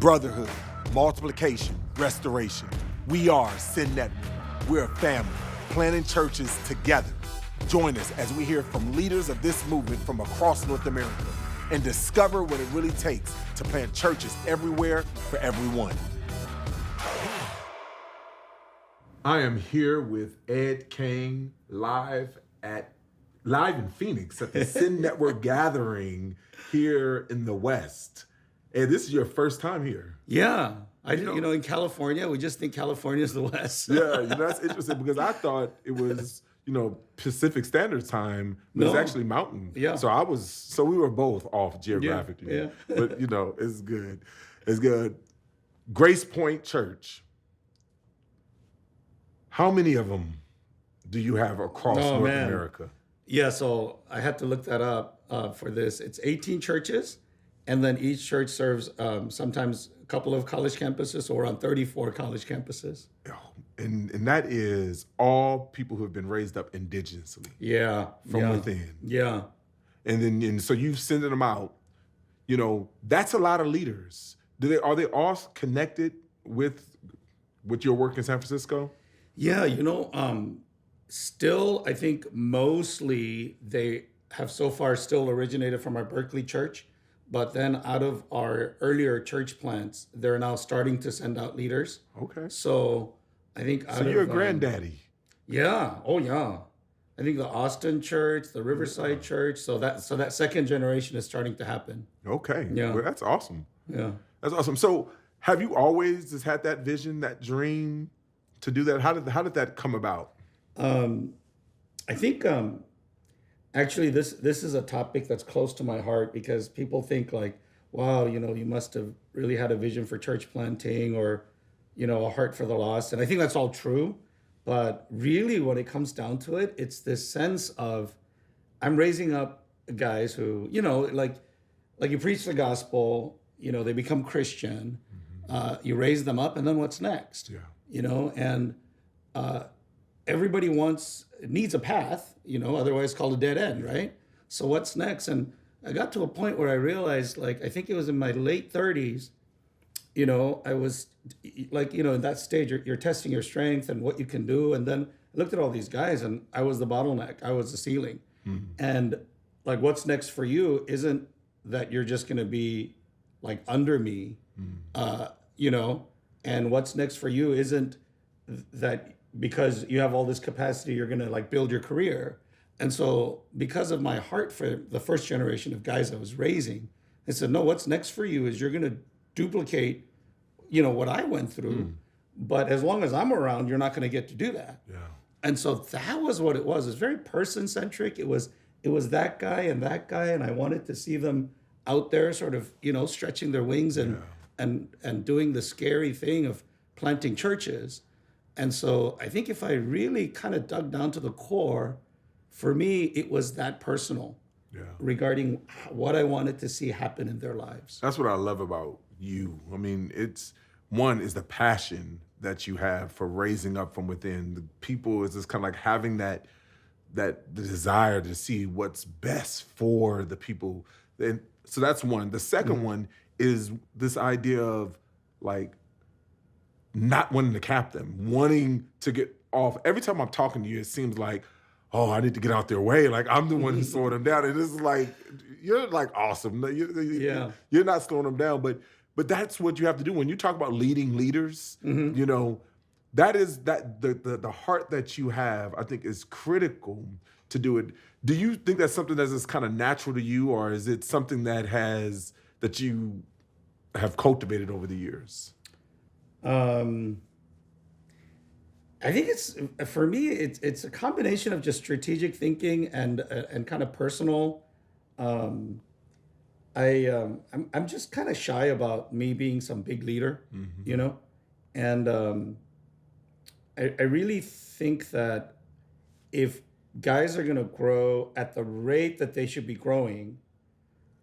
brotherhood, multiplication, restoration. We are Sin Network. We're a family, planting churches together. Join us as we hear from leaders of this movement from across North America and discover what it really takes to plant churches everywhere for everyone. I am here with Ed Kang live in Phoenix at the Sin Network gathering here in the West. Ed, this is your first time here. Yeah. In California, we just think California is the West. Yeah, that's interesting because I thought it was, Pacific Standard Time, but it's actually Mountain. Yeah. So we were both off geographically. Yeah. But, it's good. It's good. Gracepoint Church. How many of them do you have across North America? Yeah, so I had to look that up for this. It's 18 churches, and then each church serves sometimes a couple of college campuses, so we're on 34 college campuses. And that is all people who have been raised up indigenously. Yeah. From within. Yeah. And so you've sent them out. That's a lot of leaders. Are they all connected with your work in San Francisco? Yeah, still, I think mostly they have so far still originated from our Berkeley church, but then out of our earlier church plants, they're now starting to send out leaders. Okay. So I think So you're a granddaddy. Yeah. Oh, yeah. I think the Austin church, the Riverside church, so that second generation is starting to happen. Okay. Yeah. Well, that's awesome. Yeah. That's awesome. So have you always just had that vision, that dream to do that? How did that come about? I think actually this is a topic that's close to my heart because people think like, wow, you must have really had a vision for church planting or, a heart for the lost. And I think that's all true. But really when it comes down to it, it's this sense of I'm raising up guys who, like you preach the gospel, they become Christian, you raise them up, and then what's next? Yeah. And everybody needs a path, otherwise called a dead end, right? So what's next? And I got to a point where I realized, I think it was in my late 30s, I was in that stage, you're testing your strength and what you can do. And then I looked at all these guys and I was the bottleneck. I was the ceiling. Mm-hmm. And what's next for you isn't that you're just going to be under me, and what's next for you isn't that because you have all this capacity, you're going to build your career. And so because of my heart for the first generation of guys I was raising, I said, no, what's next for you is you're going to duplicate, what I went through. But as long as I'm around, you're not going to get to do that. Yeah. And so that was what it was. It was very person-centric. It was that guy, and I wanted to see them out there sort of, stretching their wings and doing the scary thing of planting churches. And so I think if I really kind of dug down to the core, for me, it was that personal regarding what I wanted to see happen in their lives. That's what I love about you. I mean, one is the passion that you have for raising up from within. The people is just kind of having the desire to see what's best for the people. And so that's one. The second one is this idea of not wanting to cap them, wanting to get off. Every time I'm talking to you, it seems like, oh, I need to get out their way. I'm the one who's slowing them down. And it's you're awesome. You're not slowing them down, but that's what you have to do. When you talk about leading leaders, that is the heart that you have, I think, is critical to do it. Do you think that's something that's just kind of natural to you, or is it something that you have cultivated over the years? I think for me, it's a combination of just strategic thinking and kind of personal. I'm just kind of shy about me being some big leader, and I really think that if guys are going to grow at the rate that they should be growing,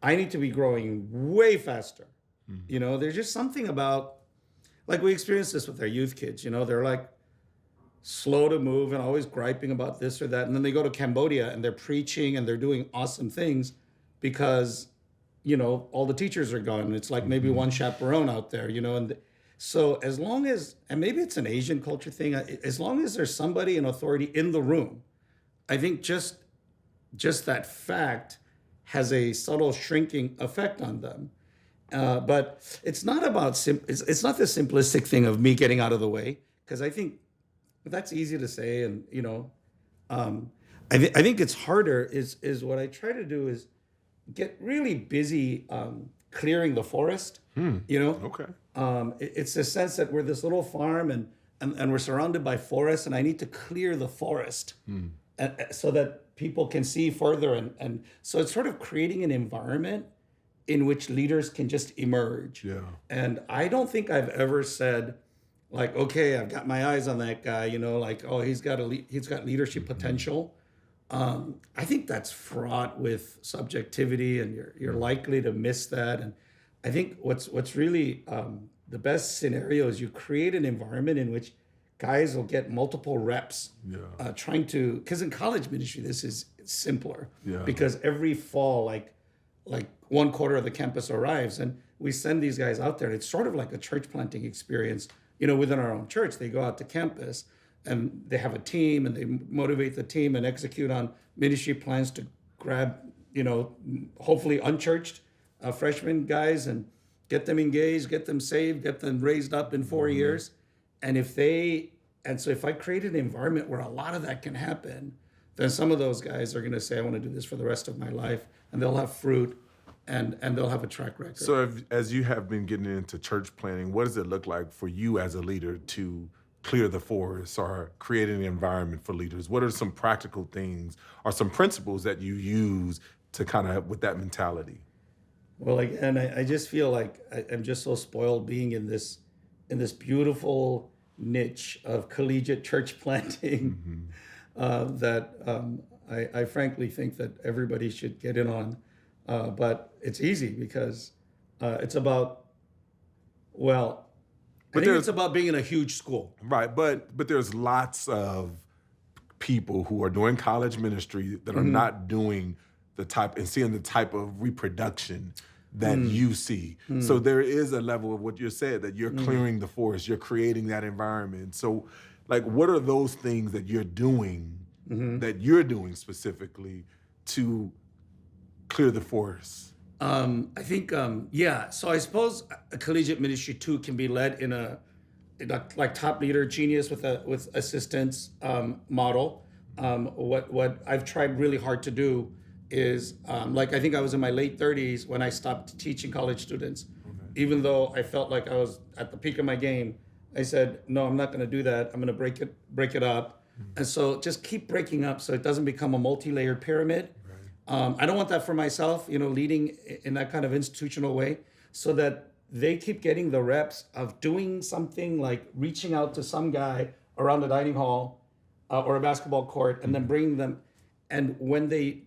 I need to be growing way faster. Mm-hmm. There's just something about, we experienced this with our youth kids, they're slow to move and always griping about this or that. And then they go to Cambodia and they're preaching and they're doing awesome things because all the teachers are gone. And it's like maybe one chaperone out there, and so as long as, and maybe it's an Asian culture thing, as long as there's somebody in authority in the room, I think just that fact has a subtle shrinking effect on them. But it's not about it's not the simplistic thing of me getting out of the way, because I think that's easy to say, and I think it's harder. Is what I try to do is get really busy clearing the forest. Okay. It's a sense that we're this little farm, and we're surrounded by forests, and I need to clear the forest so that people can see further, and so it's sort of creating an environment in which leaders can just emerge. Yeah. And I don't think I've ever said, like, okay, I've got my eyes on that guy, like, oh, he's got leadership potential. I think that's fraught with subjectivity, and you're likely to miss that. And I think what's really the best scenario is you create an environment in which guys will get multiple reps trying to, because in college ministry, this is simpler because every fall, like 1/4 of the campus arrives, and we send these guys out there. It's sort of like a church planting experience, within our own church. They go out to campus and they have a team, and they motivate the team and execute on ministry plans to grab, hopefully unchurched freshman guys and get them engaged, get them saved, get them raised up in 4 years. And so if I create an environment where a lot of that can happen, then some of those guys are going to say, I want to do this for the rest of my life, and they'll have fruit, and they'll have a track record. So as you have been getting into church planning, what does it look like for you as a leader to clear the forest or create an environment for leaders? What are some practical things or some principles that you use to kind of with that mentality? Well, again, I just feel like I'm just so spoiled being in this beautiful niche of collegiate church planting that I frankly think that everybody should get in on. But it's easy because it's about, it's about being in a huge school. Right, but there's lots of people who are doing college ministry that are not doing the type and seeing the type of reproduction that you see. So there is a level of what you said, that you're clearing the forest, you're creating that environment. So like, what are those things that you're doing specifically to clear the forest? I think, so I suppose a collegiate ministry too can be led in a like top leader genius with assistants model. What I've tried really hard to do is I think I was in my late 30s when I stopped teaching college students. Even though I felt like I was at the peak of my game, I said, no, I'm not going to do that. I'm going to break it up. And so just keep breaking up so it doesn't become a multi-layered pyramid. I don't want that for myself, leading in that kind of institutional way, so that they keep getting the reps of doing something like reaching out to some guy around the dining hall or a basketball court, and then bringing them. And when they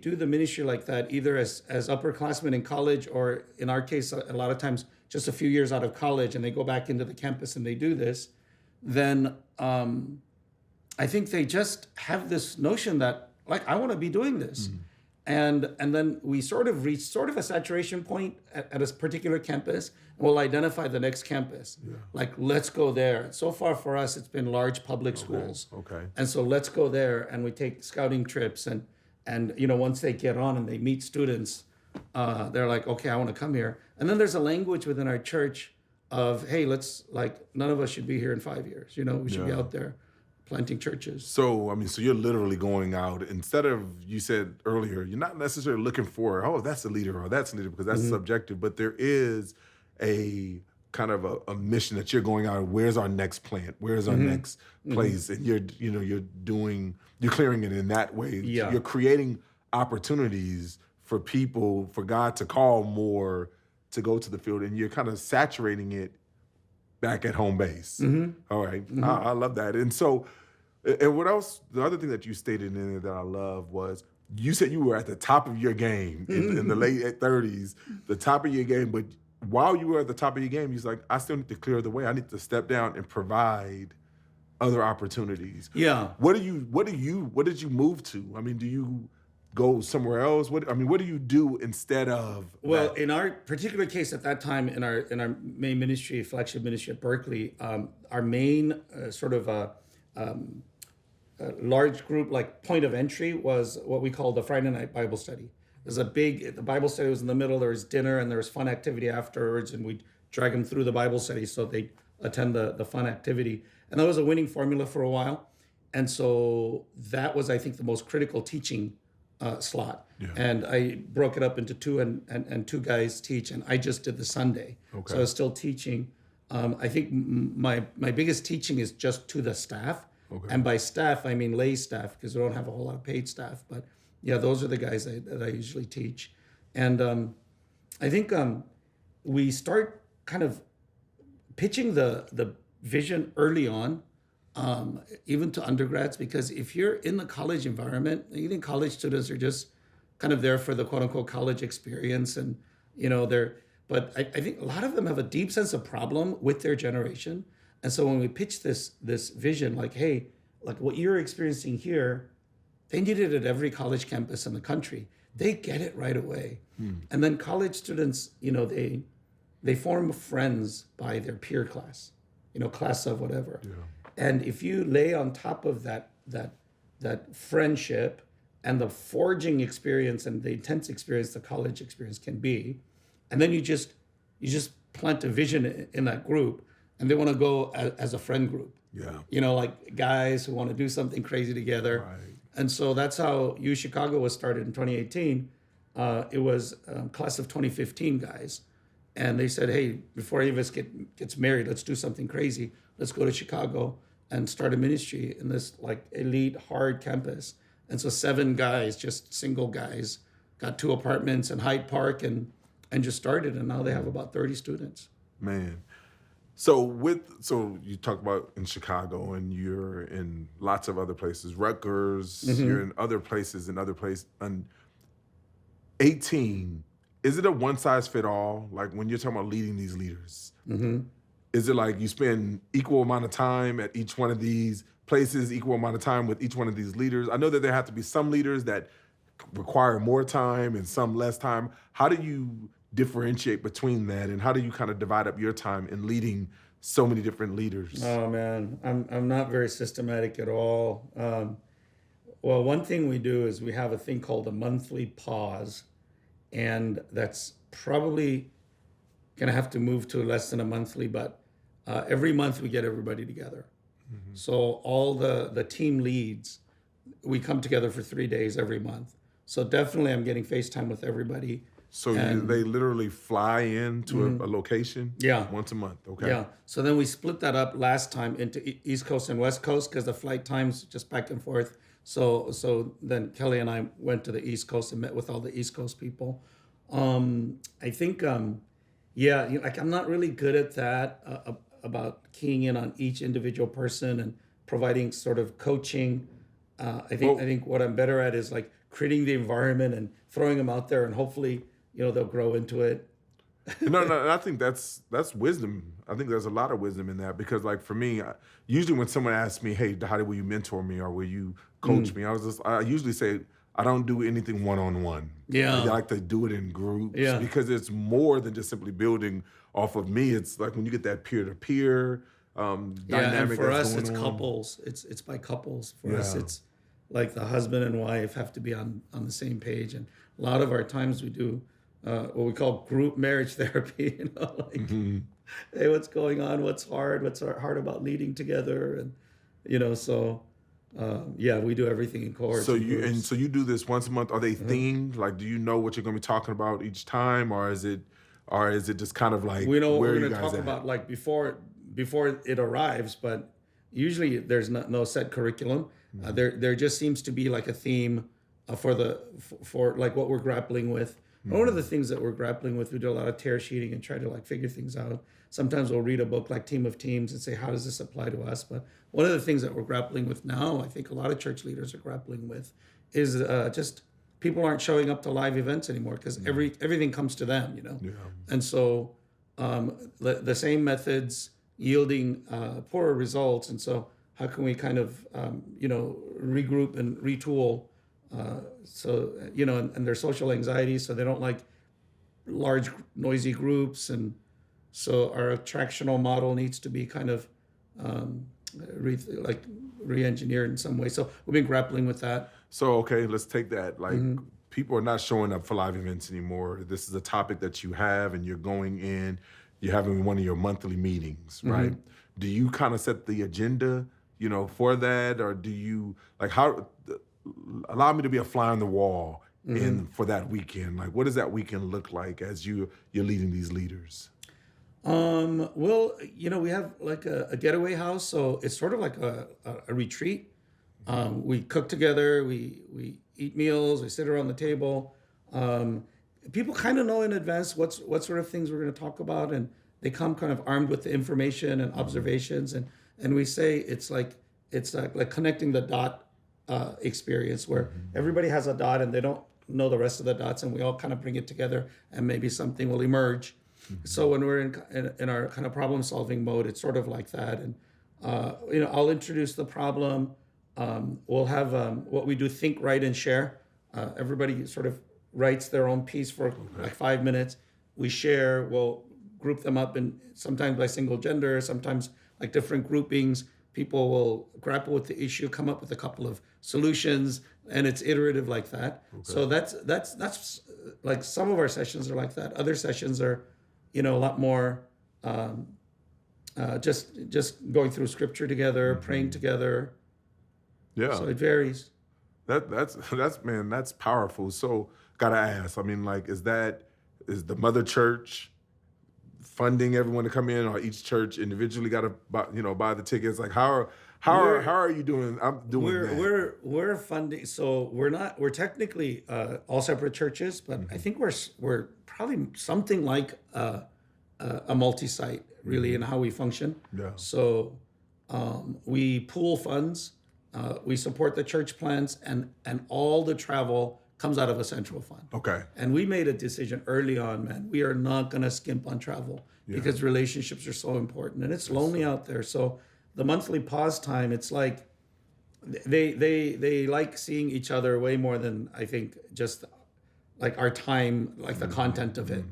do the ministry like that, either as upperclassmen in college, or in our case, a lot of times just a few years out of college, and they go back into the campus and they do this, then I think they just have this notion that, like, I want to be doing this. And then we sort of reach sort of a saturation point at a particular campus, and we'll identify the next campus. Like, let's go there. So far for us, it's been large public schools. Okay. And so let's go there, and we take scouting trips, and once they get on and they meet students, they're like, okay, I want to come here. And then there's a language within our church of, hey, none of us should be here in 5 years. We should be out there planting churches. So you're literally going out, instead of, you said earlier, you're not necessarily looking for, oh, that's a leader or that's a leader, because that's subjective, but there is a kind of a mission that you're going out. Where's our next plant? Where's our next place? And you're clearing it in that way. Yeah. You're creating opportunities for people, for God to call more to go to the field, and you're kind of saturating it back at home base. All right. I love that. And so, and what else, the other thing that you stated in there that I love was, you said you were at the top of your game in the late 30s, the top of your game, but while you were at the top of your game, you're like, I still need to clear the way. I need to step down and provide other opportunities. Yeah. What did you move to? I mean, do you go somewhere else? What do you do instead of Well, that? in our particular case at that time, in our main ministry, flagship ministry at Berkeley, our main sort of large group, like point of entry, was what we call the Friday night Bible study. The Bible study was in the middle, there was dinner, and there was fun activity afterwards, and we'd drag them through the Bible study so they attend the fun activity. And that was a winning formula for a while. And so that was, I think, the most critical teaching slot. Yeah. And I broke it up into two, and two guys teach, and I just did the Sunday. Okay. So I was still teaching. I think my biggest teaching is just to the staff. Okay. And by staff, I mean lay staff, because we don't have a whole lot of paid staff. But yeah, those are the guys that I usually teach. And I think we start kind of pitching the vision early on, even to undergrads, because if you're in the college environment, you think college students are just kind of there for the quote unquote college experience, and but I think a lot of them have a deep sense of problem with their generation. And so when we pitch this vision, like, hey, like what you're experiencing here, they need it at every college campus in the country. They get it right away. And then college students, they form friends by their peer class, class of whatever. Yeah. And if you lay on top of that friendship and the forging experience and the intense experience the college experience can be, and then you just plant a vision in that group, and they want to go as a friend group. Yeah. Like guys who want to do something crazy together. Right. And so that's how U Chicago was started in 2018. It was class of 2015 guys. And they said, hey, before any of us gets married, let's do something crazy. Let's go to Chicago and start a ministry in this like elite, hard campus. And so 7 guys, just single guys, got 2 apartments in Hyde Park and just started. And now they have about 30 students. Man. So you talk about in Chicago, and you're in lots of other places, Rutgers, you're in other places, and 18, is it a one size fit all? Like when you're talking about leading these leaders, is it like you spend equal amount of time at each one of these places, equal amount of time with each one of these leaders? I know that there have to be some leaders that require more time and some less time. How do you differentiate between that, and how do you kind of divide up your time in leading so many different leaders? Oh man, I'm not very systematic at all. Well, one thing we do is we have a thing called a monthly pause, and that's probably gonna have to move to less than a monthly, but every month we get everybody together. So all the team leads, we come together for 3 days every month. So definitely I'm getting FaceTime with everybody. So they literally fly into a location once a month, okay? Yeah. So then we split that up last time into East Coast and West Coast because the flight times just back and forth. So then Kelly and I went to the East Coast and met with all the East Coast people. I think, like I'm not really good at that, about keying in on each individual person and providing sort of coaching. I think what I'm better at is like creating the environment and throwing them out there, and hopefully, they'll grow into it. No, I think that's wisdom. I think there's a lot of wisdom in that, because like for me, usually when someone asks me, hey, Dhati, will you mentor me or will you coach me? I usually say, I don't do anything one-on-one. Yeah. I like to do it in groups because it's more than just simply building off of me. It's like when you get that peer-to-peer dynamic. And for us, it's on. couples. It's by couples. For us, it's like the husband and wife have to be on the same page. And a lot of our times we do what we call group marriage therapy, hey, what's going on? What's hard about leading together? And, we do everything in cohorts. So you do this once a month. Are they themed? Like, do you know what you're going to be talking about each time, or is it just kind of like we know what where we're you going to guys talk at? about like before it arrives, but usually there's no set curriculum. There just seems to be like a theme for like what we're grappling with. One of the things that we're grappling with, we do a lot of tear sheeting and try to like figure things out. Sometimes we'll read a book like Team of Teams and say, how does this apply to us? But one of the things that we're grappling with now, I think a lot of church leaders are grappling with, is just people aren't showing up to live events anymore because everything comes to them, Yeah. And so the same methods yielding poorer results. And so how can we kind of, regroup and retool So, and their social anxiety, so they don't like large, noisy groups. And so our attractional model needs to be kind of re-engineered in some way. So we've been grappling with that. So, okay, let's take that. Like, people are not showing up for live events anymore. This is a topic that you have, and you're going in, you're having one of your monthly meetings, right? Do you kind of set the agenda, for that? Or do you, like, allow me to be a fly on the wall for that weekend? Like, what does that weekend look like as you're leading these leaders? Well, we have like a getaway house, so it's sort of like a retreat. We cook together, we eat meals, we sit around the table. People kind of know in advance what sort of things we're going to talk about, and they come kind of armed with the information and observations, and we say it's like connecting the dot experience where everybody has a dot and they don't know the rest of the dots, and we all kind of bring it together, and maybe something will emerge. So when we're in our kind of problem solving mode, it's sort of like that. And I'll introduce the problem. We'll have what we do: think, write, and share. Everybody sort of writes their own piece for like 5 minutes. We share. We'll group them up, and sometimes by single gender, sometimes like different groupings. People will grapple with the issue, come up with a couple of solutions, and it's iterative like that. So that's like some of our sessions are like that. Other sessions are, a lot more just going through scripture together, praying together. Yeah. So it varies. That's powerful. So gotta ask, I mean, like, is the mother church funding everyone to come in, or each church individually got to buy the tickets? Like, how are you doing? I'm doing that. We're funding. So we're technically all separate churches, but I think we're probably something like a multi-site really in how we function. Yeah. So we pool funds, we support the church plans, and all the travel comes out of a central fund. Okay. And we made a decision early on, man. We are not going to skimp on travel because relationships are so important, and it's lonely out there. So the monthly pause time, it's like they like seeing each other way more than I think just like our time, like the content of it.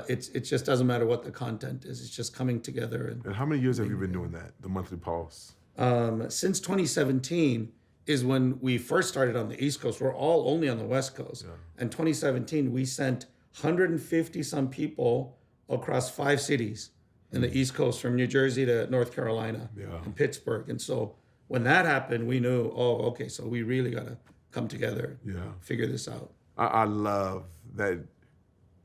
It just doesn't matter what the content is. It's just coming together. And how many years have you been doing that, the monthly pause? Since 2017 is when we first started on the East Coast. We're all only on the West Coast. Yeah. And 2017, we sent 150 some people across 5 cities in the East Coast, from New Jersey to North Carolina and Pittsburgh. And so when that happened, we knew, okay, so we really got to come together, figure this out. I love that.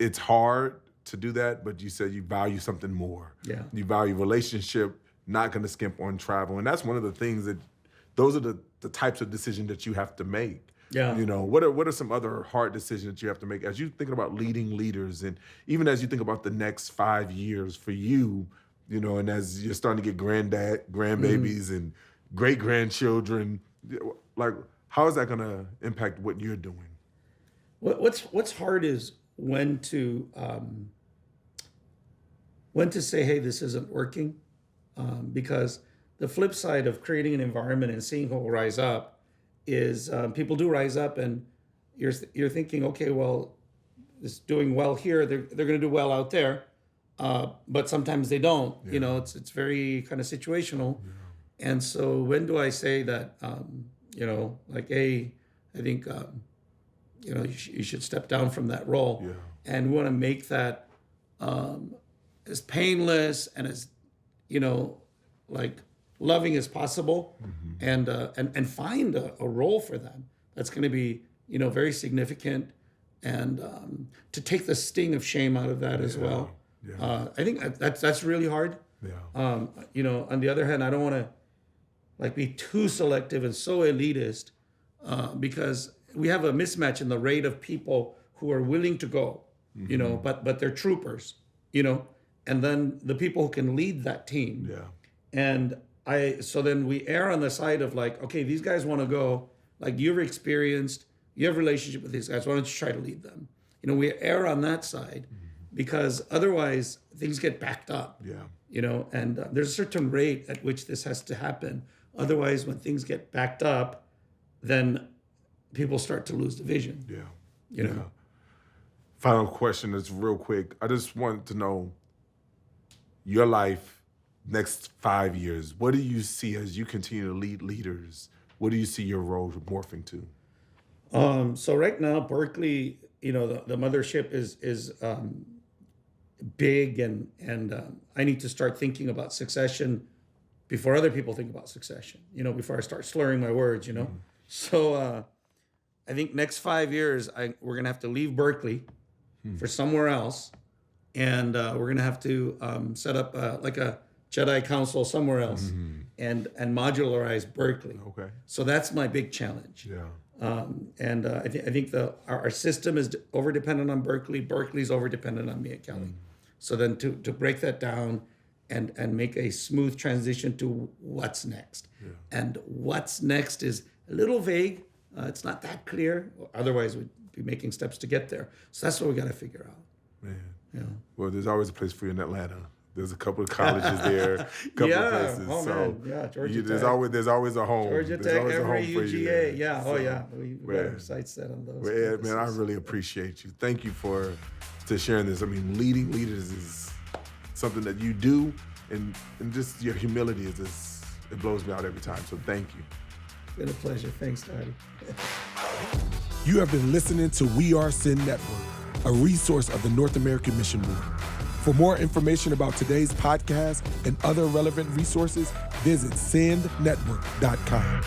It's hard to do that, but you said you value something more. Yeah. You value relationship, not going to skimp on travel. And that's one of the things those are the types of decisions that you have to make. Yeah. What are some other hard decisions that you have to make as you're thinking about leading leaders, and even as you think about the next 5 years for you, and as you're starting to get grandbabies and great-grandchildren, like, how is that going to impact what you're doing? What's hard is when to say, hey, this isn't working, because the flip side of creating an environment and seeing who will rise up is people do rise up, and you're thinking, okay, well, it's doing well here, they're going to do well out there, but sometimes they don't. It's very kind of situational. And so when do I say that, like, hey, I think you should step down from that role, and we want to make that as painless and as like loving as possible, and find a role for them that's going to be very significant, and to take the sting of shame out of that as well. I think that's really hard. On the other hand, I don't want to like be too selective and so elitist, because we have a mismatch in the rate of people who are willing to go, but they're troopers, and then the people who can lead that team. And so then we err on the side of like, okay, these guys want to go, like, you've experienced, you have a relationship with these guys, why don't you try to lead them? We err on that side, because otherwise things get backed up. And there's a certain rate at which this has to happen. Otherwise, when things get backed up, then people start to lose the vision. Yeah. You know? Final question is real quick. I just want to know your life next 5 years. What do you see as you continue to lead leaders? What do you see your role morphing to? So right now, Berkeley, the mothership is big, and I need to start thinking about succession before other people think about succession, before I start slurring my words, Mm-hmm. So I think next 5 years, we're going to have to leave Berkeley for somewhere else. And we're going to have to set up like a Jedi Council somewhere else and modularize Berkeley. Okay. So that's my big challenge. Yeah. I think our system is over-dependent on Berkeley. Berkeley's over-dependent on me at Kelly. So then to break that down and make a smooth transition to what's next. Yeah. And what's next is a little vague. It's not that clear. Otherwise, we'd be making steps to get there. So that's what we got to figure out. Man. Yeah. Well, there's always a place for you in Atlanta. There's a couple of colleges there, a couple of places. Oh, so man. Yeah, Georgia there's Tech. always a home. Georgia there's Tech, always a home every for you. UGA. Yeah. So, Oh, yeah. We got our sights set on those. Well, Ed, man, I really appreciate you. Thank you for sharing this. I mean, leading leaders is something that you do, and just your humility is just, it blows me out every time. So thank you. It's been a pleasure. Thanks, Dhati. You have been listening to We Are Sin Network, a resource of the North American Mission Board. For more information about today's podcast and other relevant resources, visit sendnetwork.com.